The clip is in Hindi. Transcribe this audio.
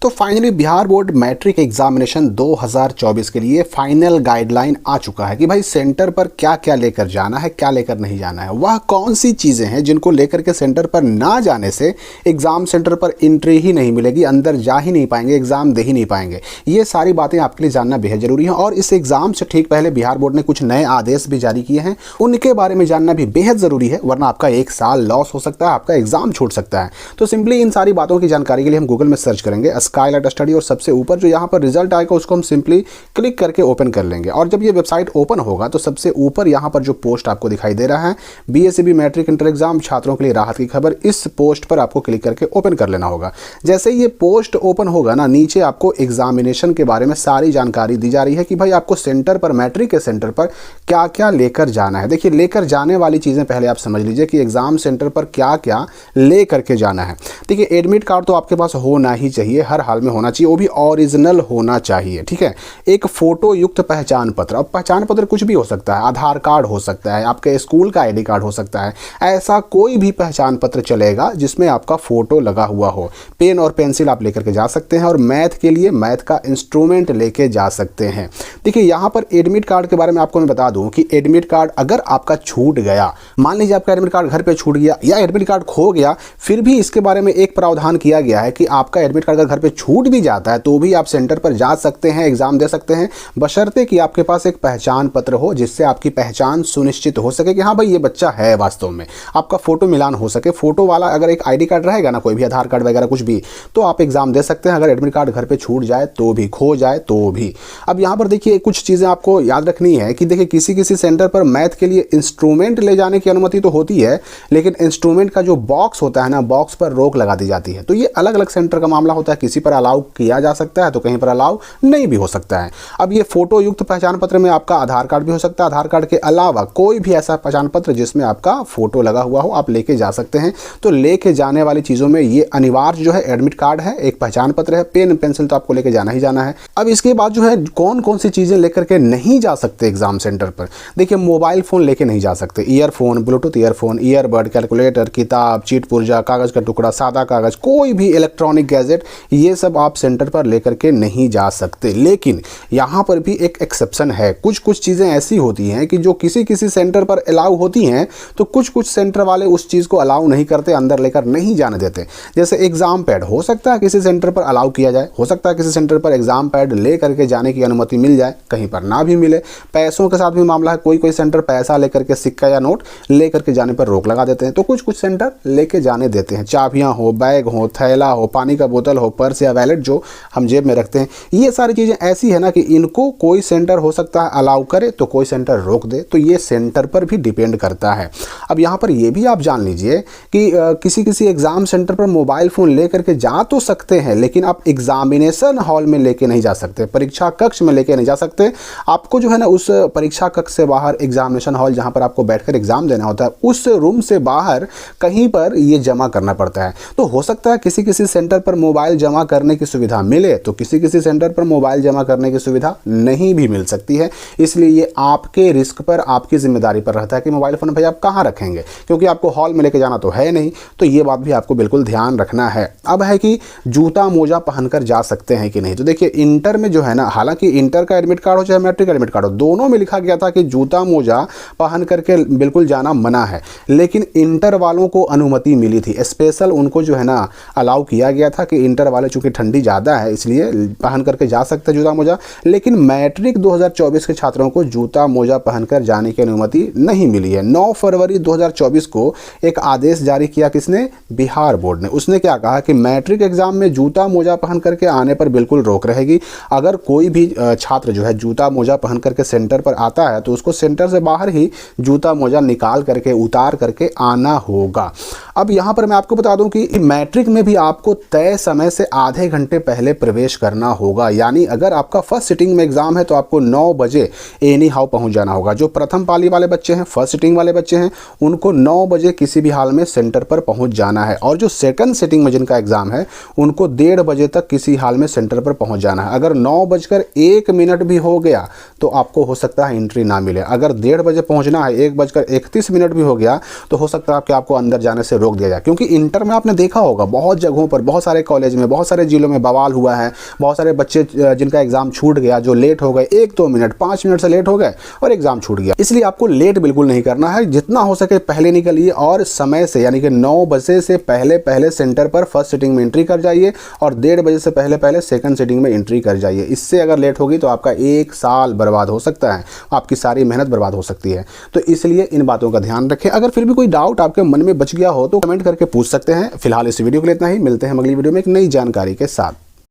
तो finally Bihar board matric examination 2024 के लिए फाइनल गाइडलाइन आ चुका है कि भाई सेंटर पर क्या क्या लेकर जाना है, क्या लेकर नहीं जाना है। वह कौन सी चीज़ें हैं जिनको लेकर के सेंटर पर ना जाने से एग्ज़ाम सेंटर पर एंट्री ही नहीं मिलेगी, अंदर जा ही नहीं पाएंगे, एग्ज़ाम दे ही नहीं पाएंगे। ये सारी बातें आपके लिए जानना बेहद ज़रूरी है। और इस एग्ज़ाम से ठीक पहले बिहार बोर्ड ने कुछ नए आदेश भी जारी किए हैं, उनके बारे में जानना भी बेहद ज़रूरी है, वरना आपका एक साल लॉस हो सकता है, आपका एग्ज़ाम छूट सकता है। तो सिंपली इन सारी बातों की जानकारी के लिए हम गूगल में सर्च करेंगे स्काईलाइट स्टडी और सबसे ऊपर जो यहाँ पर रिजल्ट आएगा उसको हम सिंपली क्लिक करके ओपन कर लेंगे। और जब ये वेबसाइट ओपन होगा तो सबसे ऊपर यहाँ पर जो पोस्ट आपको दिखाई दे रहा है बीएससीबी मैट्रिक इंटर एग्जाम छात्रों के लिए राहत की खबर, इस पोस्ट पर आपको क्लिक करके ओपन कर लेना होगा। जैसे ही ये पोस्ट ओपन होगा ना, नीचे आपको एग्जामिनेशन के बारे में सारी जानकारी दी जा रही है कि भाई आपको सेंटर पर, मैट्रिक के सेंटर पर क्या क्या लेकर जाना है। देखिए, लेकर जाने वाली चीज़ें पहले आप समझ लीजिए कि एग्जाम सेंटर पर क्या क्या ले करके जाना है। देखिए, एडमिट कार्ड तो आपके पास होना ही चाहिए, हर हाल में होना चाहिए, वो भी ओरिजिनल होना चाहिए, ठीक है। एक फोटो युक्त पहचान पत्र, अब पहचान पत्र कुछ भी हो सकता है, आधार कार्ड हो सकता है, आपके स्कूल का आईडी कार्ड हो सकता है, ऐसा कोई भी पहचान पत्र चलेगा जिसमें आपका फोटो लगा हुआ हो। पेन और पेंसिल आप लेकर के जा सकते हैं और मैथ के लिए मैथ का इंस्ट्रूमेंट लेके जा सकते हैं। देखिए, यहाँ पर एडमिट कार्ड के बारे में आपको मैं बता दूं कि एडमिट कार्ड अगर आपका छूट गया, मान लीजिए आपका एडमिट कार्ड घर पे छूट गया या एडमिट कार्ड खो गया, फिर भी इसके बारे में एक प्रावधान किया गया है कि आपका एडमिट कार्ड अगर घर पे छूट भी जाता है तो भी आप सेंटर पर जा सकते हैं, एग्जाम दे सकते हैं, बशर्ते कि आपके पास एक पहचान पत्र हो जिससे आपकी पहचान सुनिश्चित हो सके कि हाँ भाई ये बच्चा है वास्तव में, आपका फोटो मिलान हो सके। फोटो वाला अगर एक आईडी कार्ड रहेगा ना, कोई भी आधार कार्ड वगैरह कुछ भी, तो आप एग्जाम दे सकते हैं। अगर एडमिट कार्ड घर पे छूट जाए तो भी, खो जाए तो भी। अब यहाँ पर देखिए कुछ चीज़ें आपको याद रखनी है कि देखिए किसी किसी सेंटर पर मैथ के लिए इंस्ट्रूमेंट ले जाने की अनुमति तो होती है, लेकिन इंस्ट्रूमेंट का जो बॉक्स होता है ना, बॉक्स पर रोक लगा दी जाती है। तो ये अलग अलग सेंटर का मामला होता है, किसी पर अलाउ किया जा सकता है तो कहीं पर अलाउ नहीं भी हो सकता है। अब ये फोटो युक्त पहचान पत्र में आपका आधार कार्ड भी हो सकता है, आधार कार्ड के अलावा कोई भी ऐसा पहचान पत्र जिसमें आपका फोटो लगा हुआ हो आप लेके जा सकते हैं। तो लेके जाने वाली चीज़ों में ये अनिवार्य जो है एडमिट कार्ड है, एक पहचान पत्र है, पेन पेंसिल तो आपको लेके जाना ही जाना है। अब इसके बाद जो है कौन कौन सी चीज़ें लेकर के नहीं जा सकते एग्जाम सेंटर पर। देखिए, मोबाइल फ़ोन लेके नहीं जा सकते, earphone, Bluetooth earphone, earbud, calculator, किताब, चीट पुर्जा, कागज़ का टुकड़ा, सादा कागज़, कोई भी इलेक्ट्रॉनिक गैजेट, ये सब आप सेंटर पर लेकर के नहीं जा सकते। लेकिन यहाँ पर भी एक एक्सेप्शन है, कुछ कुछ चीज़ें ऐसी होती हैं कि जो किसी किसी सेंटर पर अलाउ होती हैं, तो कुछ कुछ सेंटर वाले उस चीज़ को अलाउ नहीं करते, अंदर लेकर नहीं जाने देते। जैसे एग्ज़ाम पैड हो सकता है किसी सेंटर पर अलाउ किया जाए, हो सकता है किसी सेंटर पर एग्ज़ाम पैड ले करके जाने की अनुमति मिल जाए, कहीं पर ना भी मिले। पैसों के साथ भी मामला है, कोई कोई सेंटर पैसा लेकर के, सिक्का या नोट ले करके जाने पर रोक लगा देते हैं, तो कुछ कुछ सेंटर लेके जाने देते हैं। चाबियाँ हो, बैग हो, थैला हो, पानी का बोतल हो, पर्स या वैलेट जो हम जेब में रखते हैं, ये सारी चीज़ें ऐसी है ना कि इनको कोई सेंटर हो सकता है अलाउ करे तो कोई सेंटर रोक दे, तो ये सेंटर पर भी डिपेंड करता है। अब यहाँ पर ये भी आप जान लीजिए कि किसी किसी एग्ज़ाम सेंटर पर मोबाइल फ़ोन ले करके जा तो सकते हैं, लेकिन आप एग्जामिनेशन हॉल में लेके नहीं जा सकते, परीक्षा कक्ष में लेके नहीं जा सकते। आपको जो है ना उस परीक्षा कक्ष से बाहर, एग्जामिनेशन हॉल जहाँ पर आपको बैठकर एग्जाम देना होता है, उस रूम से बाहर कहीं पर ये जमा करना पड़ता है। तो हो सकता है किसी किसी सेंटर पर मोबाइल जमा करने की सुविधा मिले, तो किसी किसी सेंटर पर मोबाइल जमा करने की सुविधा नहीं भी मिल सकती है। इसलिए ये आपके रिस्क पर, आपकी जिम्मेदारी पर रहता है कि मोबाइल फ़ोन भाई आप कहाँ रखेंगे, क्योंकि आपको हॉल में लेके जाना तो है नहीं। तो ये बात भी आपको बिल्कुल ध्यान रखना है। अब है कि जूता मोजा पहनकर जा सकते हैं कि नहीं। तो देखिए, इंटर में जो है ना, हालांकि इंटर का एडमिट कार्ड हो चाहे मैट्रिक एडमिट कार्ड हो, दोनों में लिखा गया था कि जूता मोजा पहन करके बिल्कुल जाना मना है, लेकिन इंटर वालों को अनुमति मिली थी, स्पेशल उनको जो है ना अलाउ किया गया था कि इंटर वाले चूंकि ठंडी ज़्यादा है इसलिए पहन करके जा सकते हैं जूता मोजा। लेकिन मैट्रिक 2024 के छात्रों को जूता मोजा पहनकर जाने की अनुमति नहीं मिली है। 9 फरवरी 2024 को एक आदेश जारी किया किसने? बिहार बोर्ड ने। उसने क्या कहा कि मैट्रिक एग्जाम में जूता मोजा पहन करके आने पर बिल्कुल रोक रहेगी। अगर कोई भी छात्र जो है जूता मोजा पहन करके सेंटर पर आता है तो उसको सेंटर से बाहर ही जूता मोजा निकाल करके, उतार करके आना होगा। अब यहाँ पर मैं आपको बता दूं कि मैट्रिक में भी आपको तय समय से आधे घंटे पहले प्रवेश करना होगा। यानी अगर आपका फर्स्ट सिटिंग में एग्जाम है तो आपको 9 बजे एनी हाउ पहुँच जाना होगा। जो प्रथम पाली वाले बच्चे हैं, फर्स्ट सिटिंग वाले बच्चे हैं, उनको 9 बजे किसी भी हाल में सेंटर पर पहुँच जाना है। और जो सेकंड सिटिंग में जिनका एग्जाम है उनको 1:30 बजे तक किसी हाल में सेंटर पर पहुँच जाना है। अगर 9:01 भी हो गया तो आपको हो सकता है एंट्री ना मिले। अगर 1:30 बजे पहुँचना है, 1:31 भी हो गया तो हो सकता है कि आपको अंदर जाने से रोक दिया जाए। क्योंकि इंटर में आपने देखा होगा बहुत जगहों पर, बहुत सारे कॉलेज में, बहुत सारे जिलों में बवाल हुआ है। बहुत सारे बच्चे जिनका एग्जाम छूट गया, जो लेट हो गए, 1-2 मिनट 5 मिनट से लेट हो गए और एग्जाम छूट गया। इसलिए आपको लेट बिल्कुल नहीं करना है, जितना हो सके पहले निकलिए और समय से यानी कि 9 बजे से पहले पहले सेंटर पर फर्स्ट सिटिंग में एंट्री कर जाइए और 1:30 बजे से पहले पहले सेकंड सिटिंग में एंट्री कर जाइए। इससे अगर लेट होगी तो आपका 1 साल बर्बाद हो सकता है, आपकी सारी मेहनत बर्बाद हो सकती है। तो इसलिए इन बातों का ध्यान रखें। अगर फिर भी कोई डाउट आपके मन में बच गया हो तो कमेंट करके पूछ सकते हैं। फिलहाल इस वीडियो के लिए इतना ही, मिलते हैं अगली वीडियो में एक नई जानकारी के साथ।